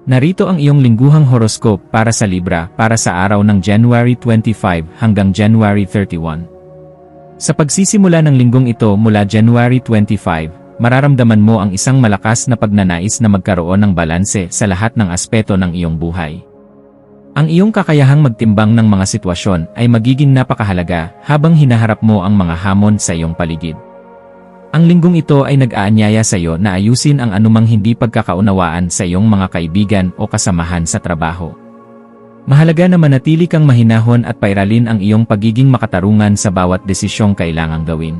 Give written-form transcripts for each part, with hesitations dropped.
Narito ang iyong lingguhang horoscope para sa Libra para sa araw ng January 25 hanggang January 31. Sa pagsisimula ng linggong ito mula January 25, mararamdaman mo ang isang malakas na pagnanais na magkaroon ng balanse sa lahat ng aspeto ng iyong buhay. Ang iyong kakayahang magtimbang ng mga sitwasyon ay magiging napakahalaga habang hinaharap mo ang mga hamon sa iyong paligid. Ang linggong ito ay nag-aanyaya sa iyo na ayusin ang anumang hindi pagkakaunawaan sa iyong mga kaibigan o kasamahan sa trabaho. Mahalaga na manatili kang mahinahon at pairalin ang iyong pagiging makatarungan sa bawat desisyong kailangang gawin.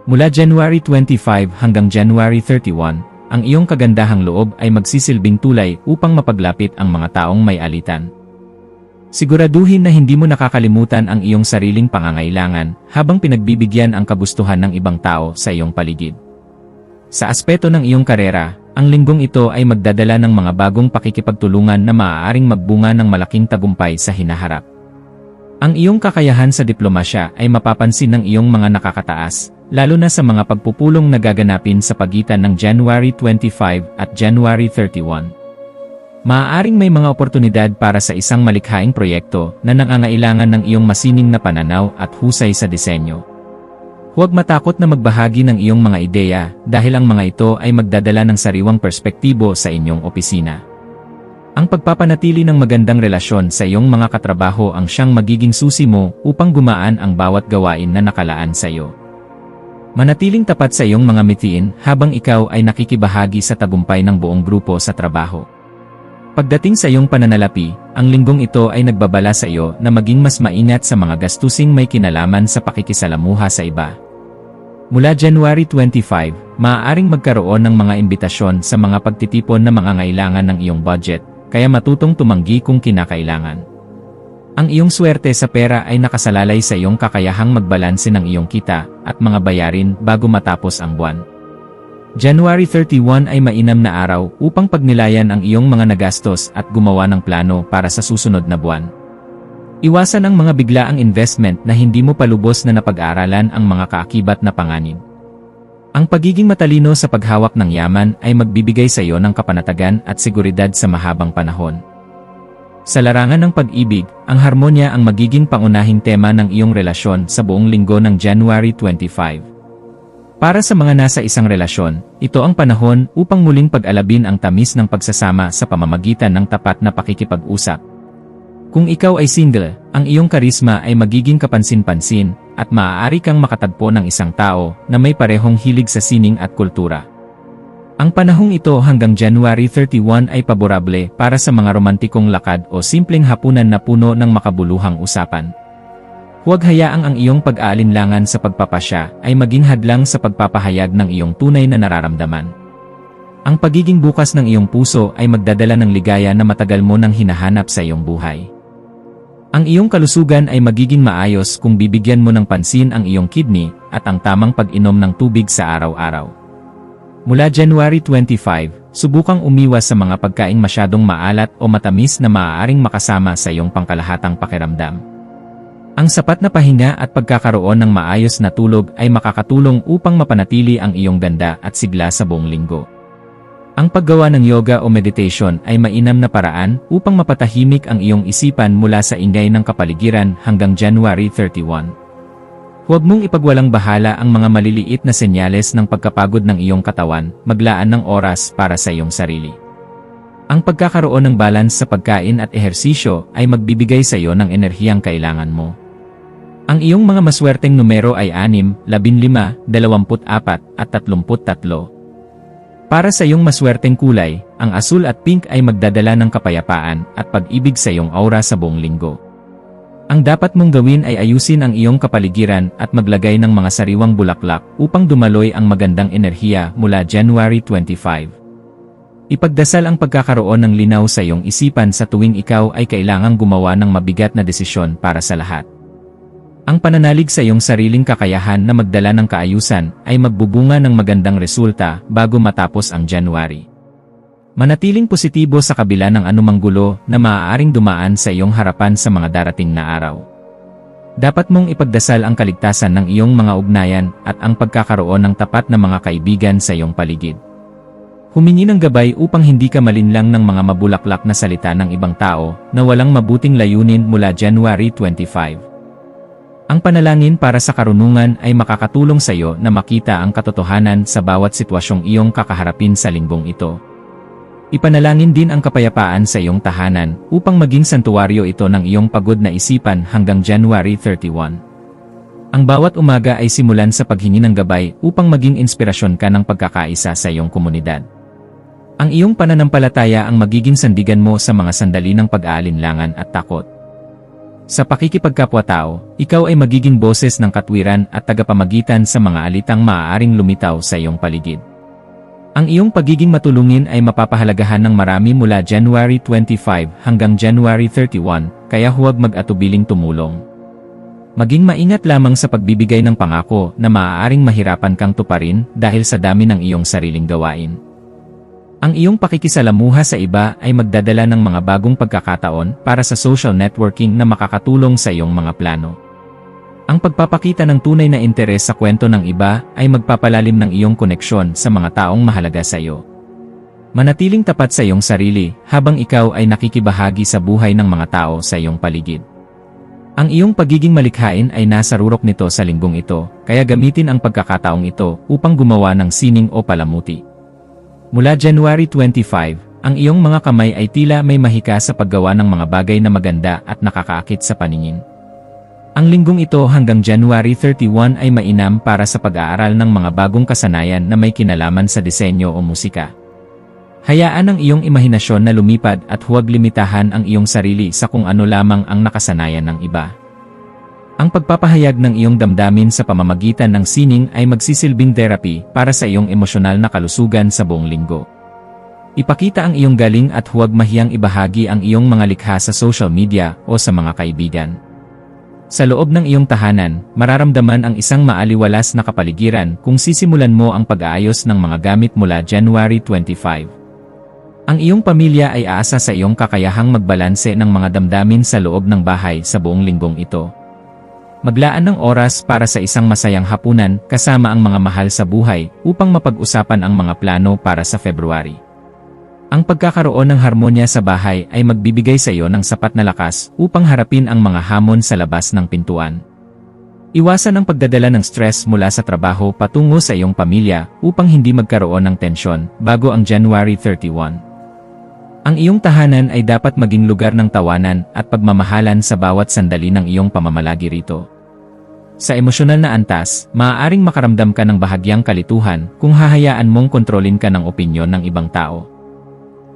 Mula January 25 hanggang January 31, ang iyong kagandahang loob ay magsisilbing tulay upang mapaglapit ang mga taong may alitan. Siguraduhin na hindi mo nakakalimutan ang iyong sariling pangangailangan habang pinagbibigyan ang kagustuhan ng ibang tao sa iyong paligid. Sa aspeto ng iyong karera, ang linggong ito ay magdadala ng mga bagong pakikipagtulungan na maaaring magbunga ng malaking tagumpay sa hinaharap. Ang iyong kakayahan sa diplomasya ay mapapansin ng iyong mga nakakataas, lalo na sa mga pagpupulong na gaganapin sa pagitan ng January 25 at January 31. Maaaring may mga oportunidad para sa isang malikhaing proyekto na nangangailangan ng iyong masining na pananaw at husay sa disenyo. Huwag matakot na magbahagi ng iyong mga ideya dahil ang mga ito ay magdadala ng sariwang perspektibo sa inyong opisina. Ang pagpapanatili ng magandang relasyon sa iyong mga katrabaho ang siyang magiging susi mo upang gumaan ang bawat gawain na nakalaan sa iyo. Manatiling tapat sa iyong mga mithiin habang ikaw ay nakikibahagi sa tagumpay ng buong grupo sa trabaho. Pagdating sa iyong pananalapi, ang linggong ito ay nagbabala sa iyo na maging mas maingat sa mga gastusing may kinalaman sa pakikisalamuha sa iba. Mula January 25, maaaring magkaroon ng mga imbitasyon sa mga pagtitipon na mangangailangan ng iyong budget, kaya matutong tumanggi kung kinakailangan. Ang iyong swerte sa pera ay nakasalalay sa iyong kakayahang magbalanse ng iyong kita at mga bayarin bago matapos ang buwan. January 31 ay mainam na araw upang pagnilayan ang iyong mga nagastos at gumawa ng plano para sa susunod na buwan. Iwasan ang mga biglaang investment na hindi mo palubos na napag-aralan ang mga kaakibat na panganib. Ang pagiging matalino sa paghawak ng yaman ay magbibigay sa iyo ng kapanatagan at seguridad sa mahabang panahon. Sa larangan ng pag-ibig, ang harmonya ang magiging pangunahing tema ng iyong relasyon sa buong linggo ng January 25. Para sa mga nasa isang relasyon, ito ang panahon upang muling pag-alabin ang tamis ng pagsasama sa pamamagitan ng tapat na pakikipag-usap. Kung ikaw ay single, ang iyong karisma ay magiging kapansin-pansin at maaari kang makatagpo ng isang tao na may parehong hilig sa sining at kultura. Ang panahong ito hanggang January 31 ay paborable para sa mga romantikong lakad o simpleng hapunan na puno ng makabuluhang usapan. Huwag hayaang ang iyong pag-aalinlangan sa pagpapasya ay maging hadlang sa pagpapahayag ng iyong tunay na nararamdaman. Ang pagiging bukas ng iyong puso ay magdadala ng ligaya na matagal mo nang hinahanap sa iyong buhay. Ang iyong kalusugan ay magiging maayos kung bibigyan mo ng pansin ang iyong kidney at ang tamang pag-inom ng tubig sa araw-araw. Mula January 25, subukang umiwas sa mga pagkaing masyadong maalat o matamis na maaaring makasama sa iyong pangkalahatang pakiramdam. Ang sapat na pahinga at pagkakaroon ng maayos na tulog ay makakatulong upang mapanatili ang iyong ganda at sigla sa buong linggo. Ang paggawa ng yoga o meditation ay mainam na paraan upang mapatahimik ang iyong isipan mula sa ingay ng kapaligiran hanggang January 31. Huwag mong ipagwalang bahala ang mga maliliit na senyales ng pagkapagod ng iyong katawan, maglaan ng oras para sa iyong sarili. Ang pagkakaroon ng balance sa pagkain at ehersisyo ay magbibigay sa iyo ng enerhiyang kailangan mo. Ang iyong mga maswerteng numero ay 6, 15, 24 at 33. Para sa iyong maswerteng kulay, ang asul at pink ay magdadala ng kapayapaan at pag-ibig sa iyong aura sa buong linggo. Ang dapat mong gawin ay ayusin ang iyong kapaligiran at maglagay ng mga sariwang bulaklak upang dumaloy ang magandang enerhiya mula January 25. Ipagdasal ang pagkakaroon ng linaw sa iyong isipan sa tuwing ikaw ay kailangang gumawa ng mabigat na desisyon para sa lahat. Ang pananalig sa iyong sariling kakayahan na magdala ng kaayusan ay magbubunga ng magandang resulta bago matapos ang January. Manatiling positibo sa kabila ng anumang gulo na maaaring dumaan sa iyong harapan sa mga darating na araw. Dapat mong ipagdasal ang kaligtasan ng iyong mga ugnayan at ang pagkakaroon ng tapat na mga kaibigan sa iyong paligid. Humingi ng gabay upang hindi ka malinlang ng mga mabulaklak na salita ng ibang tao na walang mabuting layunin mula January 25. Ang panalangin para sa karunungan ay makakatulong sa iyo na makita ang katotohanan sa bawat sitwasyong iyong kakaharapin sa linggong ito. Ipanalangin din ang kapayapaan sa iyong tahanan upang maging santuwaryo ito ng iyong pagod na isipan hanggang January 31. Ang bawat umaga ay simulan sa paghingi ng gabay upang maging inspirasyon ka ng pagkakaisa sa iyong komunidad. Ang iyong pananampalataya ang magiging sandigan mo sa mga sandali ng pag-aalinlangan at takot. Sa pakikipagkapwa-tao, ikaw ay magiging boses ng katwiran at tagapamagitan sa mga alitang maaaring lumitaw sa iyong paligid. Ang iyong pagiging matulungin ay mapapahalagahan ng marami mula January 25 hanggang January 31, kaya huwag mag-atubiling tumulong. Maging maingat lamang sa pagbibigay ng pangako na maaaring mahirapan kang tuparin dahil sa dami ng iyong sariling gawain. Ang iyong pakikisalamuha sa iba ay magdadala ng mga bagong pagkakataon para sa social networking na makakatulong sa iyong mga plano. Ang pagpapakita ng tunay na interes sa kwento ng iba ay magpapalalim ng iyong koneksyon sa mga taong mahalaga sa iyo. Manatiling tapat sa iyong sarili habang ikaw ay nakikibahagi sa buhay ng mga tao sa iyong paligid. Ang iyong pagiging malikhain ay nasa rurok nito sa linggong ito, kaya gamitin ang pagkakataong ito upang gumawa ng sining o palamuti. Mula January 25, ang iyong mga kamay ay tila may mahika sa paggawa ng mga bagay na maganda at nakakaakit sa paningin. Ang linggong ito hanggang January 31 ay mainam para sa pag-aaral ng mga bagong kasanayan na may kinalaman sa disenyo o musika. Hayaan ang iyong imahinasyon na lumipad at huwag limitahan ang iyong sarili sa kung ano lamang ang nakasanayan ng iba. Ang pagpapahayag ng iyong damdamin sa pamamagitan ng sining ay magsisilbing therapy para sa iyong emosyonal na kalusugan sa buong linggo. Ipakita ang iyong galing at huwag mahiyang ibahagi ang iyong mga likha sa social media o sa mga kaibigan. Sa loob ng iyong tahanan, mararamdaman ang isang maaliwalas na kapaligiran kung sisimulan mo ang pag-aayos ng mga gamit mula January 25. Ang iyong pamilya ay aasa sa iyong kakayahang magbalanse ng mga damdamin sa loob ng bahay sa buong linggong ito. Maglaan ng oras para sa isang masayang hapunan kasama ang mga mahal sa buhay upang mapag-usapan ang mga plano para sa February. Ang pagkakaroon ng harmonya sa bahay ay magbibigay sa iyo ng sapat na lakas upang harapin ang mga hamon sa labas ng pintuan. Iwasan ang pagdadala ng stress mula sa trabaho patungo sa iyong pamilya upang hindi magkaroon ng tensyon bago ang January 31. Ang iyong tahanan ay dapat maging lugar ng tawanan at pagmamahalan sa bawat sandali ng iyong pamamalagi rito. Sa emosyonal na antas, maaaring makaramdam ka ng bahagyang kalituhan kung hahayaan mong kontrolin ka ng opinyon ng ibang tao.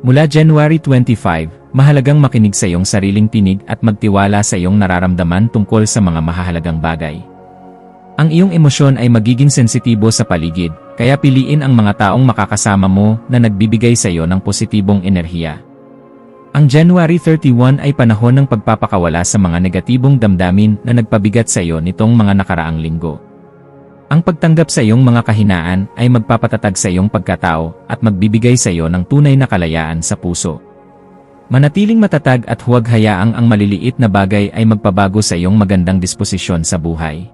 Mula January 25, mahalagang makinig sa iyong sariling tinig at magtiwala sa iyong nararamdaman tungkol sa mga mahahalagang bagay. Ang iyong emosyon ay magiging sensitibo sa paligid, kaya piliin ang mga taong makakasama mo na nagbibigay sa iyo ng positibong enerhiya. Ang January 31 ay panahon ng pagpapakawala sa mga negatibong damdamin na nagpabigat sa iyo nitong mga nakaraang linggo. Ang pagtanggap sa iyong mga kahinaan ay magpapatatag sa iyong pagkatao at magbibigay sa iyo ng tunay na kalayaan sa puso. Manatiling matatag at huwag hayaang ang maliliit na bagay ay magpabago sa iyong magandang disposisyon sa buhay.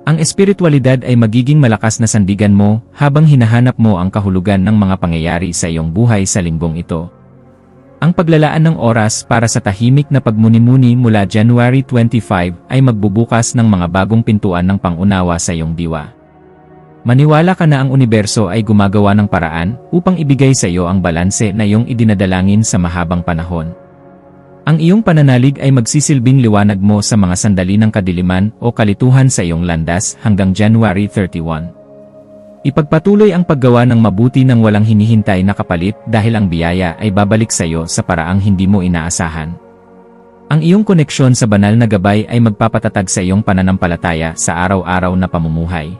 Ang espiritualidad ay magiging malakas na sandigan mo habang hinahanap mo ang kahulugan ng mga pangyayari sa iyong buhay sa linggong ito. Ang paglalaan ng oras para sa tahimik na pagmuni-muni mula January 25 ay magbubukas ng mga bagong pintuan ng pangunawa sa iyong diwa. Maniwala ka na ang universo ay gumagawa ng paraan upang ibigay sa iyo ang balanse na iyong idinadalangin sa mahabang panahon. Ang iyong pananalig ay magsisilbing liwanag mo sa mga sandali ng kadiliman o kalituhan sa iyong landas hanggang January 31. Ipagpatuloy ang paggawa ng mabuti ng walang hinihintay na kapalit dahil ang biyaya ay babalik sa iyo sa paraang hindi mo inaasahan. Ang iyong koneksyon sa banal na gabay ay magpapatatag sa iyong pananampalataya sa araw-araw na pamumuhay.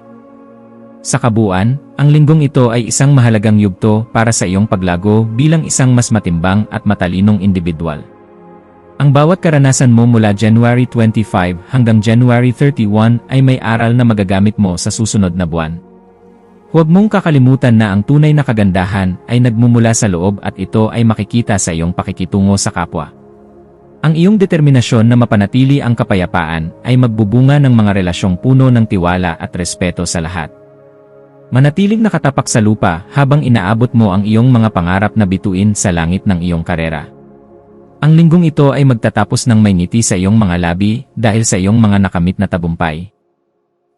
Sa kabuuan, ang linggong ito ay isang mahalagang yugto para sa iyong paglago bilang isang mas matimbang at matalinong individual. Ang bawat karanasan mo mula January 25 hanggang January 31 ay may aral na magagamit mo sa susunod na buwan. Huwag mong kakalimutan na ang tunay na kagandahan ay nagmumula sa loob at ito ay makikita sa iyong pakikitungo sa kapwa. Ang iyong determinasyon na mapanatili ang kapayapaan ay magbubunga ng mga relasyong puno ng tiwala at respeto sa lahat. Manatiling nakatapak sa lupa habang inaabot mo ang iyong mga pangarap na bituin sa langit ng iyong karera. Ang linggong ito ay magtatapos ng may ngiti sa iyong mga labi dahil sa iyong mga nakamit na tagumpay.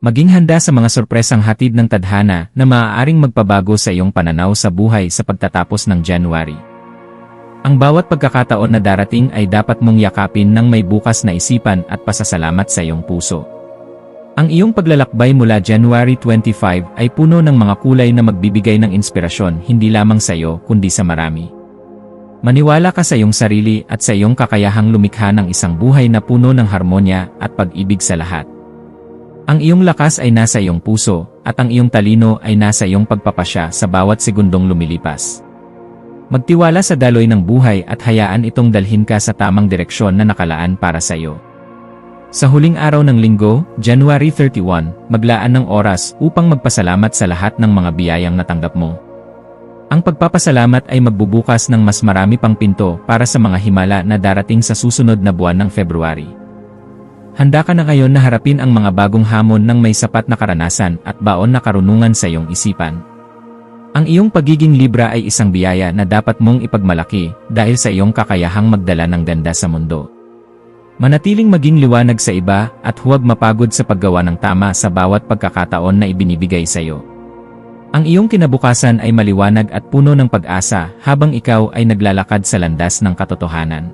Maging handa sa mga sorpresang hatid ng tadhana na maaaring magpabago sa iyong pananaw sa buhay sa pagtatapos ng January. Ang bawat pagkakataon na darating ay dapat mong yakapin ng may bukas na isipan at pasasalamat sa iyong puso. Ang iyong paglalakbay mula January 25 ay puno ng mga kulay na magbibigay ng inspirasyon hindi lamang sa iyo kundi sa marami. Maniwala ka sa iyong sarili at sa iyong kakayahang lumikha ng isang buhay na puno ng harmonya at pag-ibig sa lahat. Ang iyong lakas ay nasa iyong puso at ang iyong talino ay nasa iyong pagpapasya sa bawat segundong lumilipas. Magtiwala sa daloy ng buhay at hayaan itong dalhin ka sa tamang direksyon na nakalaan para sa iyo. Sa huling araw ng linggo, January 31, maglaan ng oras upang magpasalamat sa lahat ng mga biyayang natanggap mo. Ang pagpapasalamat ay magbubukas ng mas marami pang pinto para sa mga himala na darating sa susunod na buwan ng February. Handa ka na ngayon na harapin ang mga bagong hamon ng may sapat na karanasan at baon na karunungan sa iyong isipan. Ang iyong pagiging Libra ay isang biyaya na dapat mong ipagmalaki dahil sa iyong kakayahang magdala ng ganda sa mundo. Manatiling maging liwanag sa iba at huwag mapagod sa paggawa ng tama sa bawat pagkakataon na ibinibigay sa iyo. Ang iyong kinabukasan ay maliwanag at puno ng pag-asa habang ikaw ay naglalakad sa landas ng katotohanan.